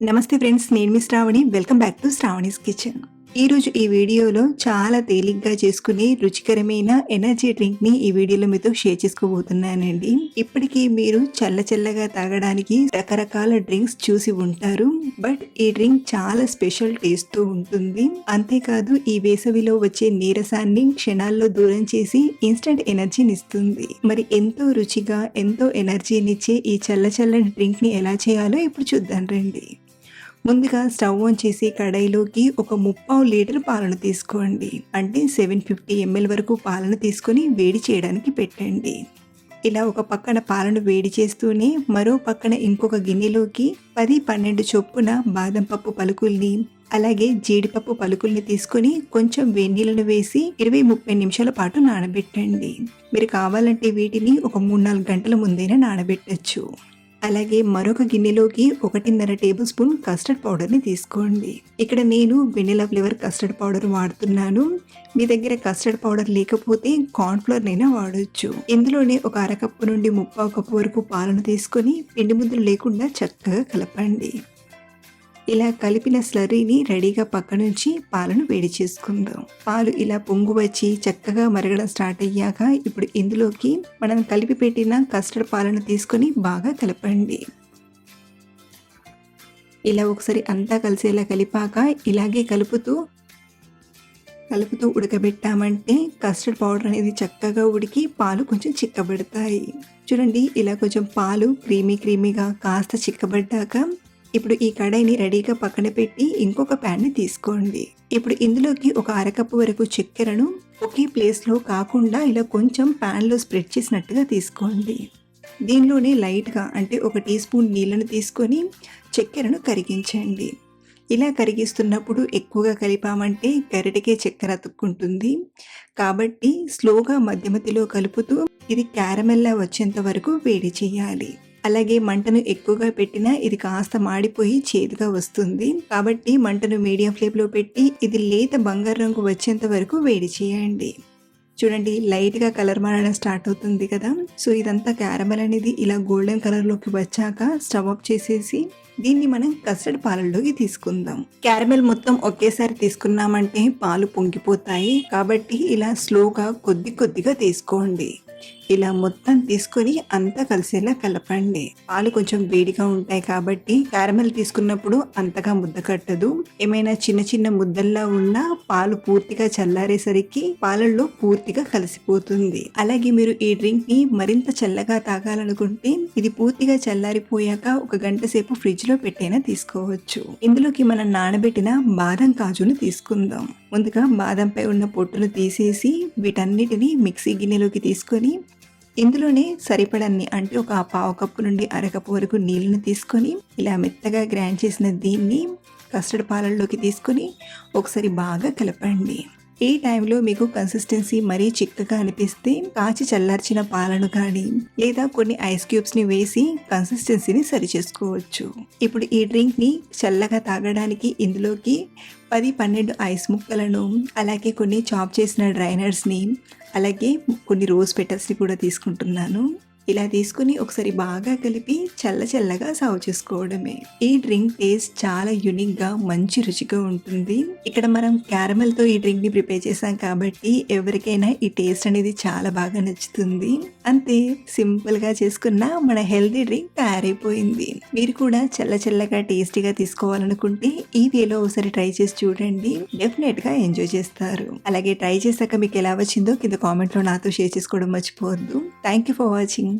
నమస్తే ఫ్రెండ్స్, నేను మీ Sravani. Welcome back to Sravani's kitchen. ఈరోజు ఈ వీడియోలో చాలా తేలిగ్గా చేసుకునే రుచికరమైన ఎనర్జీ డ్రింక్ని ఈ వీడియోలో మీతో షేర్ చేసుకోబోతున్నానండి. ఇప్పటికీ మీరు చల్లగా తాగడానికి రకరకాల డ్రింక్స్ చూసి ఉంటారు. బట్ ఈ డ్రింక్ చాలా స్పెషల్ టేస్ట్తో ఉంటుంది. అంతేకాదు ఈ వేసవిలో వచ్చే నీరసాన్ని క్షణాల్లో దూరం చేసి ఇన్స్టెంట్ ఎనర్జీని ఇస్తుంది. మరి ఎంతో రుచిగా ఎంతో ఎనర్జీనిచ్చే ఈ చల్లని డ్రింక్ని ఎలా చేయాలో ఇప్పుడు చూద్దాం రండి. ముందుగా స్టవ్ ఆన్ చేసి కడాయిలోకి ఒక 3/4 లీటర్ పాలను తీసుకోండి. అంటే 750 ml వరకు పాలను తీసుకొని వేడి చేయడానికి పెట్టండి. ఇలా ఒక పక్కన పాలను వేడి చేస్తూనే మరో పక్కన ఇంకొక గిన్నెలోకి 10-12 చొప్పున బాదం పప్పు పలుకుల్ని అలాగే జీడిపప్పు పలుకుల్ని తీసుకొని కొంచెం వేడినీళ్ళను వేసి 20-30 నిమిషాల పాటు నానబెట్టండి. మీరు కావాలంటే వీటిని ఒక 3-4 గంటల ముందైనా నానబెట్టచ్చు. అలాగే మరొక గిన్నెలోకి 1.5 టేబుల్ స్పూన్ కస్టర్డ్ పౌడర్ని తీసుకోండి. ఇక్కడ నేను వెనిలా ఫ్లేవర్ కస్టర్డ్ పౌడర్ వాడుతున్నాను. మీ దగ్గర కస్టర్డ్ పౌడర్ లేకపోతే కార్న్ఫ్లోర్నైనా వాడొచ్చు. ఇందులోనే ఒక అరకప్పు నుండి 3/4 కప్పు వరకు పాలను తీసుకొని పిండి ముద్దలు లేకుండా చక్కగా కలపండి. ఇలా కలిపిన స్లర్రీని రెడీగా పక్క నుంచి పాలను వేడి చేసుకుందాం. పాలు ఇలా పొంగు వచ్చి చక్కగా మరగడం స్టార్ట్ అయ్యాక ఇప్పుడు ఇందులోకి మనం కలిపి పెట్టిన కస్టర్డ్ పాలను తీసుకొని బాగా కలపండి. ఇలా ఒకసారి అంతా కలిసేలా కలిపాక ఇలాగే కలుపుతూ ఉడకబెట్టామంటే కస్టర్డ్ పౌడర్ అనేది చక్కగా ఉడికి పాలు కొంచెం చిక్కబడతాయి. చూడండి, ఇలా కొంచెం పాలు క్రీమీగా కాస్త చిక్కబడ్డాక ఇప్పుడు ఈ కడాయిని రెడీగా పక్కన పెట్టి ఇంకొక ప్యాన్ని తీసుకోండి. ఇప్పుడు ఇందులోకి ఒక అరకప్పు వరకు చక్కెరను ఒకే ప్లేస్లో కాకుండా ఇలా కొంచెం ప్యాన్లో స్ప్రెడ్ చేసినట్టుగా తీసుకోండి. దీనిలోనే లైట్గా అంటే 1 టీ స్పూన్ నీళ్ళను తీసుకొని చక్కెరను కరిగించండి. ఇలా కరిగిస్తున్నప్పుడు ఎక్కువగా కలిపామంటే గరిటెకే చక్కెర అతుక్కుంటుంది. కాబట్టి స్లోగా మధ్యలో కలుపుతూ ఇది క్యారమెల్లా వచ్చేంత వరకు వేడి చేయాలి. అలాగే మంటను ఎక్కువగా పెట్టినా ఇది కాస్త మాడిపోయి చేదుగా వస్తుంది. కాబట్టి మంటను మీడియం ఫ్లేమ్లో పెట్టి ఇది లేత బంగారు రంగు వచ్చేంత వరకు వేడి చేయండి. చూడండి, లైట్గా కలర్ మారడం స్టార్ట్ అవుతుంది కదా. సో ఇదంతా క్యారమెల్ అనేది ఇలా గోల్డెన్ కలర్లోకి వచ్చాక స్టవ్ ఆఫ్ చేసేసి దీన్ని మనం కస్టర్డ్ పాలల్లోకి తీసుకుందాం. క్యారమెల్ మొత్తం ఒకేసారి తీసుకున్నామంటే పాలు పొంగిపోతాయి. కాబట్టి ఇలా స్లోగా కొద్దిగా తీసుకోండి. ఇలా మొత్తం తీసుకొని అంతా కలిసేలా కలపండి. పాలు కొంచెం వేడిగా ఉంటాయి కాబట్టి క్యారమెల్ తీసుకున్నప్పుడు అంతగా ముద్ద కట్టదు. ఏమైనా చిన్న ముద్దల్లా ఉన్నా పాలు పూర్తిగా చల్లారేసరికి పాలల్లో పూర్తిగా కలిసిపోతుంది. అలాగే మీరు ఈ డ్రింక్ ని మరింత చల్లగా తాగాలనుకుంటే ఇది పూర్తిగా చల్లారిపోయాక 1 గంట సేపు ఫ్రిడ్జ్ లో పెట్టైనా తీసుకోవచ్చు. ఇందులోకి మనం నానబెట్టిన బాదం కాజును తీసుకుందాం. ముందుగా బాదంపై ఉన్న పొట్టును తీసేసి వీటన్నిటిని మిక్సీ గిన్నెలోకి తీసుకొని ఇందులోనే సరిపడన్ని అంటే ఒక 1/4 కప్పు నుండి అరకప్పు వరకు నీళ్ళని తీసుకొని ఇలా మెత్తగా గ్రైండ్ చేసిన దీన్ని కస్టర్డ్ పాలల్లోకి తీసుకొని ఒకసారి బాగా కలపండి. ఈ టైంలో మీకు కన్సిస్టెన్సీ మరీ చిక్కగా అనిపిస్తే కాచి చల్లార్చిన పాలను కానీ లేదా కొన్ని ఐస్ క్యూబ్స్ని వేసి కన్సిస్టెన్సీని సరి చేసుకోవచ్చు. ఇప్పుడు ఈ డ్రింక్ని చల్లగా తాగడానికి ఇందులోకి 10-12 ఐస్ ముక్కలను అలాగే కొన్ని చాప్ చేసిన డ్రై నట్స్ని అలాగే కొన్ని రోజ్ పెటల్స్ని కూడా తీసుకుంటున్నాను. ఇలా తీసుకుని ఒకసారి బాగా కలిపి చల్లగా సర్వ్ చేసుకోవడమే. ఈ డ్రింక్ టేస్ట్ చాలా యూనిక్గా మంచి రుచిగా ఉంటుంది. ఇక్కడ మనం క్యారమెల్తో ఈ డ్రింక్ని ప్రిపేర్ చేసాం కాబట్టి ఎవరికైనా ఈ టేస్ట్ అనేది చాలా బాగా నచ్చుతుంది. అంతే, సింపుల్గా చేసుకున్న మన హెల్తీ డ్రింక్ తయారైపోయింది. మీరు కూడా చల్లగా టేస్టీగా తీసుకోవాలనుకుంటే ఈ వేలో ఒకసారి ట్రై చేసి చూడండి. డెఫినెట్గా ఎంజాయ్ చేస్తారు. అలాగే ట్రై చేశాక మీకు ఎలా వచ్చిందో కింద కామెంట్లో నాతో షేర్ చేసుకోవడం మర్చిపోవద్దు. Thank you for watching.